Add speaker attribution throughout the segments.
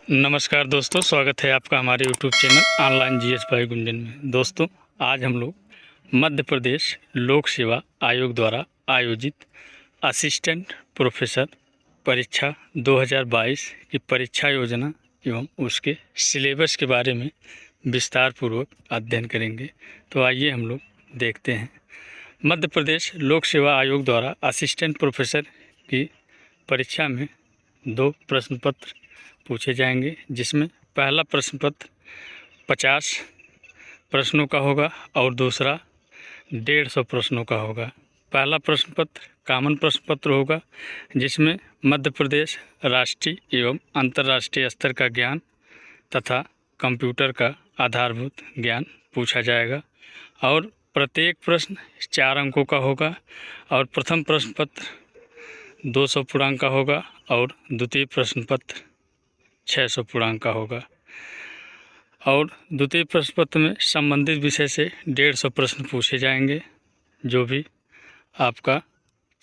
Speaker 1: नमस्कार दोस्तों, स्वागत है आपका हमारे यूट्यूब चैनल ऑनलाइन जीएस भाई गुंजन में। दोस्तों, आज हम लोग मध्य प्रदेश लोक सेवा आयोग द्वारा आयोजित असिस्टेंट प्रोफेसर परीक्षा 2022 की परीक्षा योजना एवं उसके सिलेबस के बारे में विस्तार पूर्वक अध्ययन करेंगे। तो आइए हम लोग देखते हैं। मध्य प्रदेश लोक सेवा आयोग द्वारा असिस्टेंट प्रोफेसर की परीक्षा में 2 प्रश्न पत्र पूछे जाएंगे, जिसमें पहला प्रश्न पत्र 50 प्रश्नों का होगा और दूसरा 150 प्रश्नों का होगा। पहला प्रश्न पत्र कॉमन प्रश्न पत्र होगा, जिसमें मध्य प्रदेश राष्ट्रीय एवं अंतर्राष्ट्रीय स्तर का ज्ञान तथा कंप्यूटर का आधारभूत ज्ञान पूछा जाएगा और प्रत्येक प्रश्न 4 अंकों का होगा। और प्रथम प्रश्न पत्र 200 पूर्णांक का होगा और द्वितीय प्रश्न पत्र 600 पूर्णांक का होगा। और द्वितीय प्रश्न पत्र में संबंधित विषय से 150 प्रश्न पूछे जाएंगे, जो भी आपका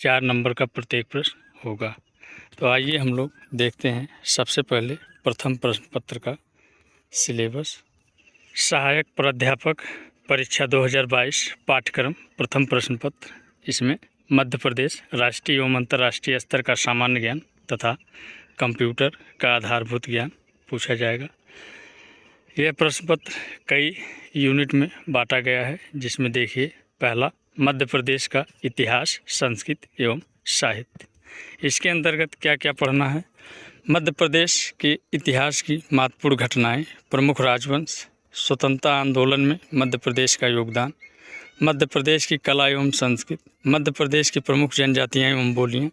Speaker 1: 4 नंबर का प्रत्येक प्रश्न होगा। तो आइए हम लोग देखते हैं। सबसे पहले प्रथम प्रश्न पत्र का सिलेबस। सहायक प्राध्यापक परीक्षा 2022 पाठ्यक्रम प्रथम प्रश्न पत्र। इसमें मध्य प्रदेश राष्ट्रीय एवं अंतर्राष्ट्रीय स्तर का सामान्य ज्ञान तथा कंप्यूटर का आधारभूत ज्ञान पूछा जाएगा। यह प्रश्न पत्र कई यूनिट में बांटा गया है, जिसमें देखिए, पहला मध्य प्रदेश का इतिहास, संस्कृति एवं साहित्य। इसके अंतर्गत क्या क्या पढ़ना है। मध्य प्रदेश के इतिहास की महत्वपूर्ण घटनाएं, प्रमुख राजवंश, स्वतंत्रता आंदोलन में मध्य प्रदेश का योगदान, मध्य प्रदेश की कला एवं संस्कृति, मध्य प्रदेश की प्रमुख जनजातियाँ एवं बोलियाँ,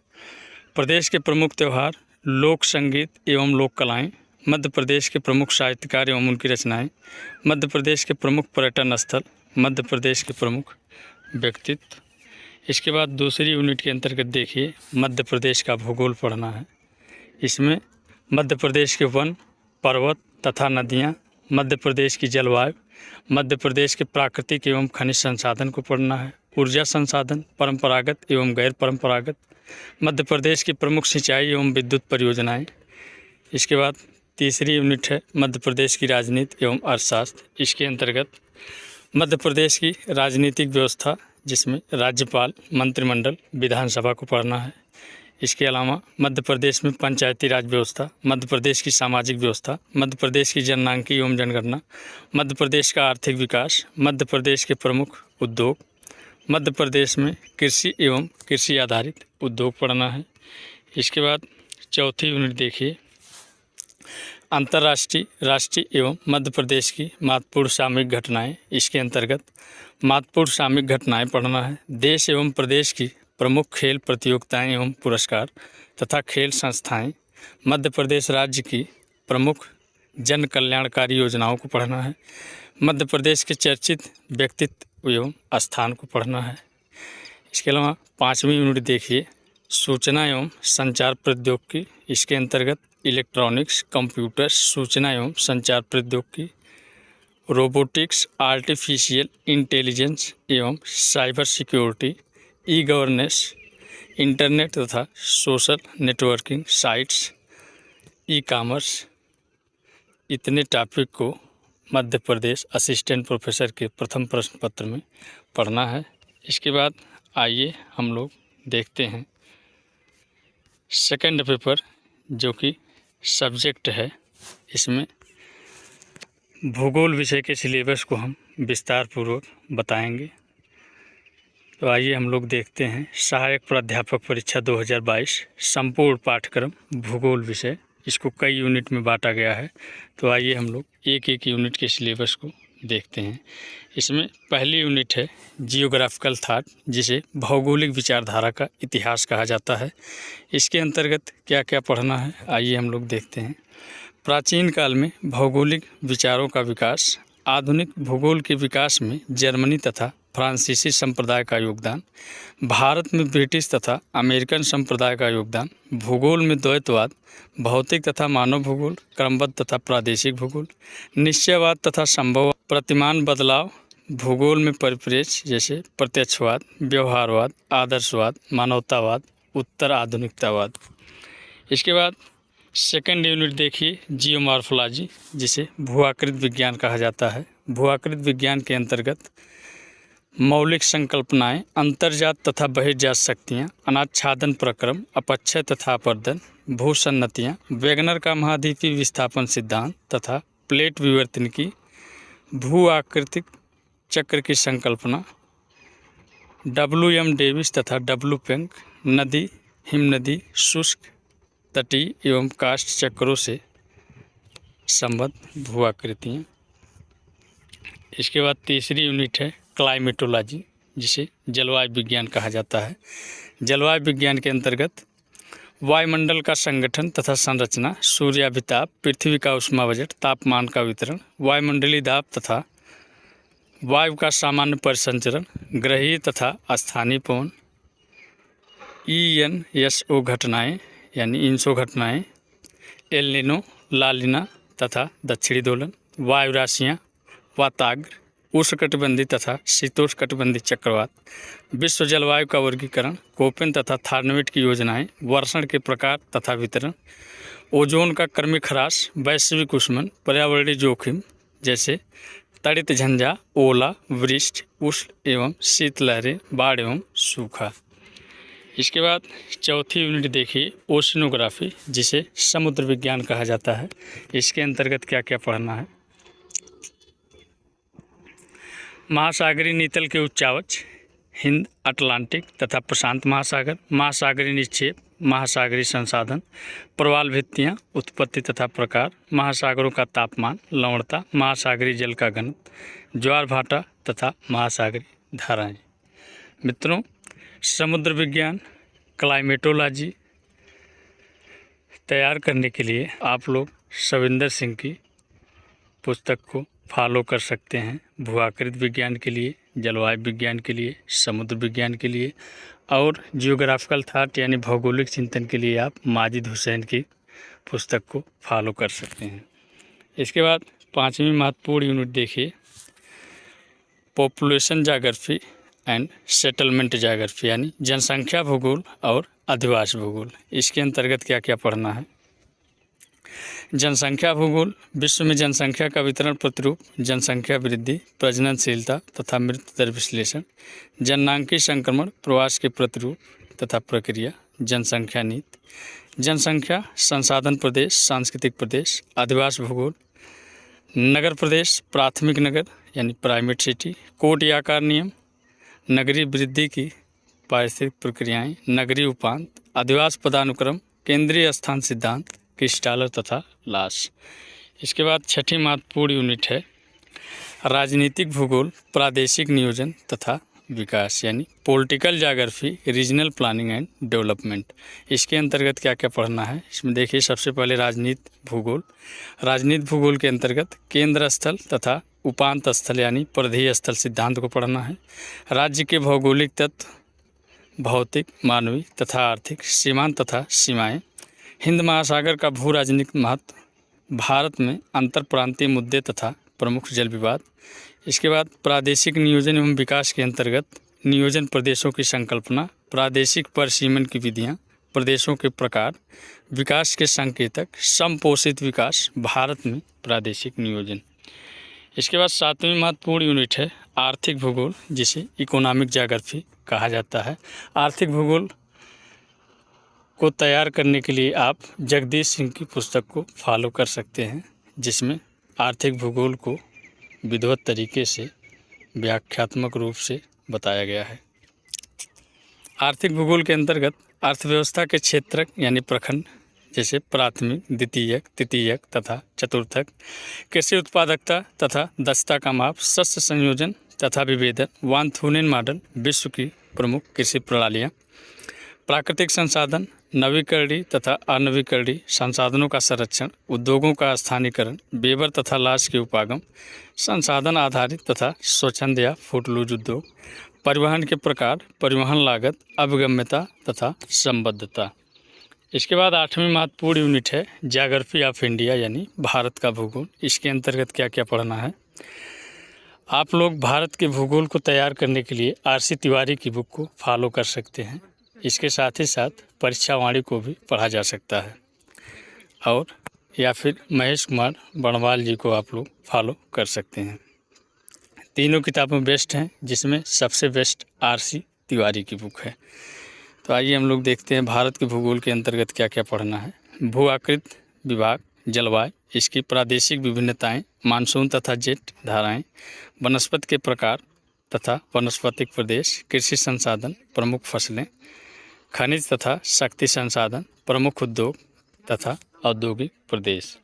Speaker 1: प्रदेश के प्रमुख त्यौहार, लोक संगीत एवं लोक कलाएँ, मध्य प्रदेश के प्रमुख साहित्यकार एवं उनकी रचनाएं, मध्य प्रदेश के प्रमुख पर्यटन स्थल, मध्य प्रदेश के प्रमुख व्यक्तित्व। इसके बाद दूसरी यूनिट के अंतर्गत देखिए, मध्य प्रदेश का भूगोल पढ़ना है। इसमें मध्य प्रदेश के वन, पर्वत तथा नदियाँ, मध्य प्रदेश की जलवायु, मध्य प्रदेश के प्राकृतिक एवं खनिज संसाधन को पढ़ना है। ऊर्जा संसाधन, परंपरागत एवं गैर परंपरागत, मध्य प्रदेश की प्रमुख सिंचाई एवं विद्युत परियोजनाएं। इसके बाद तीसरी यूनिट है मध्य प्रदेश की राजनीति एवं अर्थशास्त्र। इसके अंतर्गत मध्य प्रदेश की राजनीतिक व्यवस्था, जिसमें राज्यपाल, मंत्रिमंडल, विधानसभा को पढ़ना है। इसके अलावा मध्य प्रदेश में पंचायती राज व्यवस्था, मध्य प्रदेश की सामाजिक व्यवस्था, मध्य प्रदेश की जननांकी एवं जनगणना, मध्य प्रदेश का आर्थिक विकास, मध्य प्रदेश के प्रमुख उद्योग, मध्य प्रदेश में कृषि एवं कृषि आधारित उद्योग पढ़ना है। इसके बाद चौथी यूनिट देखिए, अंतर्राष्ट्रीय, राष्ट्रीय एवं मध्य प्रदेश की महत्वपूर्ण सामयिक घटनाएं। इसके अंतर्गत महत्वपूर्ण सामयिक घटनाएं पढ़ना है। देश एवं प्रदेश की प्रमुख खेल प्रतियोगिताएं एवं पुरस्कार तथा खेल संस्थाएं, मध्य प्रदेश राज्य की प्रमुख जन कल्याणकारी योजनाओं को पढ़ना है। मध्य प्रदेश के चर्चित व्यक्तित्व एवं स्थान को पढ़ना है। इसके अलावा 5वीं यूनिट देखिए, सूचना एवं संचार प्रौद्योगिकी। इसके अंतर्गत इलेक्ट्रॉनिक्स, कंप्यूटर, सूचना एवं संचार प्रौद्योगिकी, रोबोटिक्स, आर्टिफिशियल इंटेलिजेंस एवं cyber security, e governance, internet तथा social networking sites, e commerce, इतने टॉपिक को मध्य प्रदेश असिस्टेंट प्रोफेसर के प्रथम प्रश्न पत्र में पढ़ना है। इसके बाद आइए हम लोग देखते हैं सेकंड पेपर, जो कि सब्जेक्ट है। इसमें भूगोल विषय के सिलेबस को हम विस्तार पूर्वक बताएंगे। तो आइए हम लोग देखते हैं। सहायक प्राध्यापक परीक्षा 2022 संपूर्ण पाठ्यक्रम भूगोल विषय, इसको कई यूनिट में बांटा गया है। तो आइए हम लोग एक एक यूनिट के सिलेबस को देखते हैं। इसमें पहली यूनिट है जियोग्राफिकल थॉट, जिसे भौगोलिक विचारधारा का इतिहास कहा जाता है। इसके अंतर्गत क्या क्या पढ़ना है, आइए हम लोग देखते हैं। प्राचीन काल में भौगोलिक विचारों का विकास, आधुनिक भूगोल के विकास में जर्मनी तथा फ्रांसीसी संप्रदाय का योगदान, भारत में ब्रिटिश तथा अमेरिकन संप्रदाय का योगदान, भूगोल में द्वैतवाद, भौतिक तथा मानव भूगोल, क्रमबद्ध तथा प्रादेशिक भूगोल, निश्चयवाद तथा संभव, प्रतिमान बदलाव, भूगोल में परिप्रेक्ष्य जैसे प्रत्यक्षवाद, व्यवहारवाद, आदर्शवाद, मानवतावाद, उत्तर आधुनिकतावाद। इसके बाद सेकंड यूनिट देखिए जियोमॉर्फोलॉजी, जिसे भू-आकृति विज्ञान कहा जाता है। भू-आकृति विज्ञान के अंतर्गत मौलिक संकल्पनाएं, अंतर्जात तथा बहिर्जात शक्तियां, अनाच्छादन प्रक्रम, अपक्षय तथा अपर्दन, भूसन्नतियां, वेगनर का महाद्वीपीय विस्थापन सिद्धांत तथा प्लेट विवर्तन की भू-आकृतिक चक्र की संकल्पना, W.M. डेविस तथा W. पेंक, नदी, हिमनदी, शुष्क, तटीय एवं काष्ठ चक्रों से संबद्ध भू-आकृतियाँ। इसके बाद तीसरी यूनिट है क्लाइमेटोलॉजी, जिसे जलवायु विज्ञान कहा जाता है। जलवायु विज्ञान के अंतर्गत वायुमंडल का संगठन तथा संरचना, सूर्याभिताप, पृथ्वी का ऊष्मा बजट, तापमान का वितरण, वायुमंडलीय दाब तथा वायु का सामान्य परिसंचरण, ग्रहीय तथा स्थानीय पवन, ENSO घटनाएं यानी इंसो घटनाएं, एल नीनो, ला नीना तथा दक्षिणी दोलन, वायु राशियाँ, वाताग्र, उष्णकटिबंधीय तथा शीतोष्णकटिबंधीय चक्रवात, विश्व जलवायु का वर्गीकरण, कोपेन तथा थार्नवेट की योजनाएं, वर्षण के प्रकार तथा वितरण, ओजोन का क्रमिक ह्रास, वैश्विक उष्मन, पर्यावरणीय जोखिम जैसे तड़ित झंझा, ओला, वृष्टि, उष्ण एवं शीतलहरें, बाढ़ एवं सूखा। इसके बाद चौथी यूनिट देखिए ओशिनोग्राफी, जिसे समुद्र विज्ञान कहा जाता है। इसके अंतर्गत क्या क्या पढ़ना है? महासागरीय नीतल के उच्चावच, हिंद, अटलांटिक तथा प्रशांत महासागर, महासागरीय निक्षेप, महासागरीय संसाधन, प्रवाल भित्तियाँ, उत्पत्ति तथा प्रकार, महासागरों का तापमान, लवणता, महासागरीय जल का घनत्व, ज्वार भाटा तथा महासागरीय धाराएं। मित्रों, समुद्र विज्ञान, क्लाइमेटोलॉजी तैयार करने के लिए आप लोग शविंदर सिंह की पुस्तक को फॉलो कर सकते हैं। भू-आकृति विज्ञान के लिए, जलवायु विज्ञान के लिए, समुद्र विज्ञान के लिए और जियोग्राफिकल थॉट यानी भौगोलिक चिंतन के लिए आप माजिद हुसैन की पुस्तक को फॉलो कर सकते हैं। इसके बाद पांचवी महत्वपूर्ण यूनिट देखिए population geography and settlement geography यानी जनसंख्या भूगोल और अधिवास भूगोल। इसके अंतर्गत क्या क्या पढ़ना है? जनसंख्या भूगोल, विश्व में जनसंख्या का वितरण प्रतिरूप, जनसंख्या वृद्धि, प्रजननशीलता तथा मृत्यु दर विश्लेषण, जननांकीय संक्रमण, प्रवास के प्रतिरूप तथा प्रक्रिया, जनसंख्या नीति, जनसंख्या, संसाधन प्रदेश, सांस्कृतिक प्रदेश, अधिवास भूगोल, नगर प्रदेश, प्राथमिक नगर यानी प्राइमेट सिटी, कोट या आकार नियम, नगरीय वृद्धि की पारिस्थितिक प्रक्रियाएं, नगरीय उपांत, अधिवास पदानुक्रम, केंद्रीय स्थान सिद्धांत, क्रिस्टालर तथा लाश। इसके बाद छठी महत्वपूर्ण यूनिट है राजनीतिक भूगोल, प्रादेशिक नियोजन तथा विकास यानी political geography, regional planning and development. इसके अंतर्गत क्या क्या पढ़ना है? इसमें देखिए सबसे पहले राजनीति भूगोल। राजनीति भूगोल के अंतर्गत केंद्र स्थल तथा उपांत स्थल यानी परिधीय स्थल सिद्धांत को पढ़ना है। राज्य के भौगोलिक तत्व, भौतिक, मानवीय तथा आर्थिक, सीमांत तथा सीमाएं, हिंद महासागर का भू राजनीतिक महत्व, भारत में अंतर प्रांतीय मुद्दे तथा प्रमुख जल विवाद। इसके बाद प्रादेशिक नियोजन एवं विकास के अंतर्गत नियोजन प्रदेशों की संकल्पना, प्रादेशिक परिसीमन की विधियाँ, प्रदेशों के प्रकार, विकास के संकेतक, समपोषित विकास, भारत में प्रादेशिक नियोजन। इसके बाद सातवीं महत्वपूर्ण यूनिट है आर्थिक भूगोल, जिसे इकोनॉमिक ज्योग्राफी कहा जाता है। आर्थिक भूगोल को तैयार करने के लिए आप जगदीश सिंह की पुस्तक को फॉलो कर सकते हैं, जिसमें आर्थिक भूगोल को विधिवत तरीके से व्याख्यात्मक रूप से बताया गया है। आर्थिक भूगोल के अंतर्गत अर्थव्यवस्था के क्षेत्रक यानी प्रखंड जैसे प्राथमिक, द्वितीयक, तृतीयक तथा चतुर्थक, कृषि उत्पादकता तथा दक्षता का माप, शस्य संयोजन तथा विभेदन, वान थूनेन मॉडल, विश्व की प्रमुख कृषि प्रणालियाँ, प्राकृतिक संसाधन, नवीकरणीय तथा अनवीकरणीय संसाधनों का संरक्षण, उद्योगों का स्थानीयकरण, वेबर तथा लाश के उपागम, संसाधन आधारित तथा स्वच्छंद या फुटलूज उद्योग, परिवहन के प्रकार, परिवहन लागत, अभिगम्यता तथा संबद्धता। इसके बाद आठवीं महत्वपूर्ण यूनिट है ज्योग्राफी ऑफ इंडिया यानी भारत का भूगोल। इसके अंतर्गत क्या क्या पढ़ना है? आप लोग भारत के भूगोल को तैयार करने के लिए RC तिवारी की बुक को फॉलो कर सकते हैं। इसके साथ ही साथ परीक्षावाणी को भी पढ़ा जा सकता है। और या फिर महेश कुमार बड़वाल जी को आप लोग फॉलो कर सकते हैं। तीनों किताबें बेस्ट हैं, जिसमें सबसे बेस्ट आरसी तिवारी की बुक है। तो आइए हम लोग देखते हैं भारत के भूगोल के अंतर्गत क्या क्या पढ़ना है। भू आकृति विभाग, जलवायु, इसकी प्रादेशिक विभिन्नताएं, मानसून तथा जेट धाराएं, वनस्पति के प्रकार तथा वनस्पतिक प्रदेश, कृषि संसाधन, प्रमुख फसलें, खनिज तथा शक्ति संसाधन, प्रमुख उद्योग तथा औद्योगिक प्रदेश।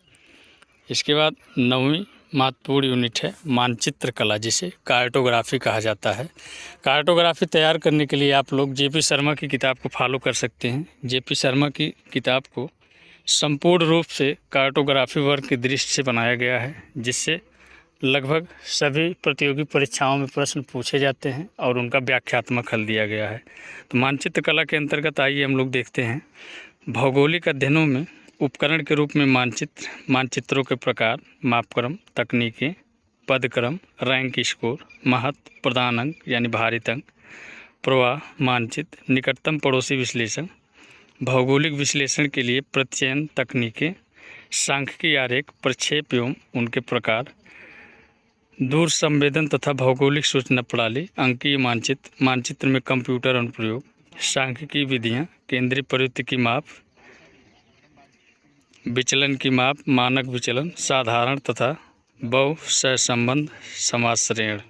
Speaker 1: इसके बाद 9वीं महत्वपूर्ण यूनिट है मानचित्र कला, जिसे कार्टोग्राफी कहा जाता है। कार्टोग्राफी तैयार करने के लिए आप लोग जेपी शर्मा की किताब को फॉलो कर सकते हैं। जेपी शर्मा की किताब को संपूर्ण रूप से कार्टोग्राफी वर्ग की दृष्टि से बनाया गया है, जिससे लगभग सभी प्रतियोगी परीक्षाओं में प्रश्न पूछे जाते हैं और उनका व्याख्यात्मक हल दिया गया है। तो मानचित्र कला के अंतर्गत आइए हम लोग देखते हैं भौगोलिक अध्ययनों में उपकरण के रूप में मानचित्र, मानचित्रों के प्रकार, मापक्रम, तकनीकें, पदक्रम, रैंक स्कोर, महत्व, प्रधान अंक यानी भारित अंक, प्रवाह, मानचित्र, निकटतम पड़ोसी विश्लेषण, भौगोलिक विश्लेषण के लिए प्रत्ययन तकनीकें, सांख्यिकी आरेख, प्रक्षेप एवं उनके प्रकार, दूर संवेदन तथा भौगोलिक सूचना प्रणाली, अंकीय मानचित्र, मानचित्र में कंप्यूटर अनुप्रयोग, सांख्यिकी विधियाँ, केंद्रीय प्रवृत्ति की माप, विचलन की माप, मानक विचलन, साधारण तथा बहु सहसंबंध समाश्रयण।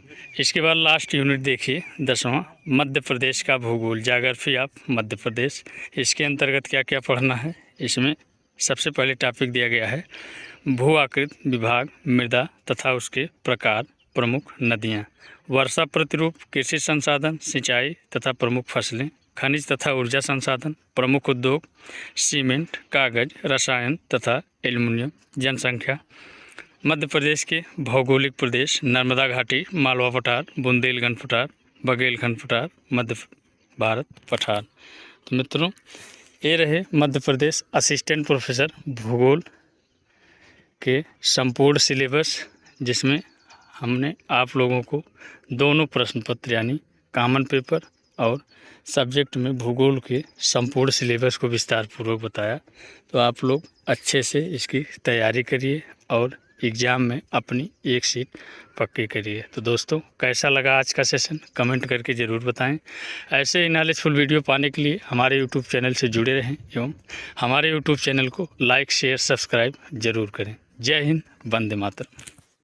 Speaker 1: इसके बाद लास्ट यूनिट देखिए 10वां मध्य प्रदेश का भूगोल, ज्योग्राफी ऑफ मध्य प्रदेश। इसके अंतर्गत क्या क्या पढ़ना है। इसमें सबसे पहले टॉपिक दिया गया है भू आकृति विभाग, मृदा तथा उसके प्रकार, प्रमुख नदियाँ, वर्षा प्रतिरूप, कृषि संसाधन, सिंचाई तथा प्रमुख फसलें, खनिज तथा ऊर्जा संसाधन, प्रमुख उद्योग, सीमेंट, कागज, रसायन तथा एल्युमिनियम, जनसंख्या, मध्य प्रदेश के भौगोलिक प्रदेश, नर्मदा घाटी, मालवा पठार, बुंदेलखंड पठार, बघेलखंड पठार, मध्य भारत पठार। तो मित्रों, ये रहे मध्य प्रदेश असिस्टेंट प्रोफेसर भूगोल के संपूर्ण सिलेबस, जिसमें हमने आप लोगों को दोनों प्रश्न पत्र यानी कॉमन पेपर और सब्जेक्ट में भूगोल के संपूर्ण सिलेबस को विस्तार पूर्वक बताया। तो आप लोग अच्छे से इसकी तैयारी करिए और एग्ज़ाम में अपनी एक सीट पक्की करिए। तो दोस्तों, कैसा लगा आज का सेशन कमेंट करके ज़रूर बताएं। ऐसे ही नॉलेजफुल वीडियो पाने के लिए हमारे यूट्यूब चैनल से जुड़े रहें एवं हमारे यूट्यूब चैनल को लाइक, शेयर, सब्सक्राइब ज़रूर करें। जय हिंद, वंदे मातरम।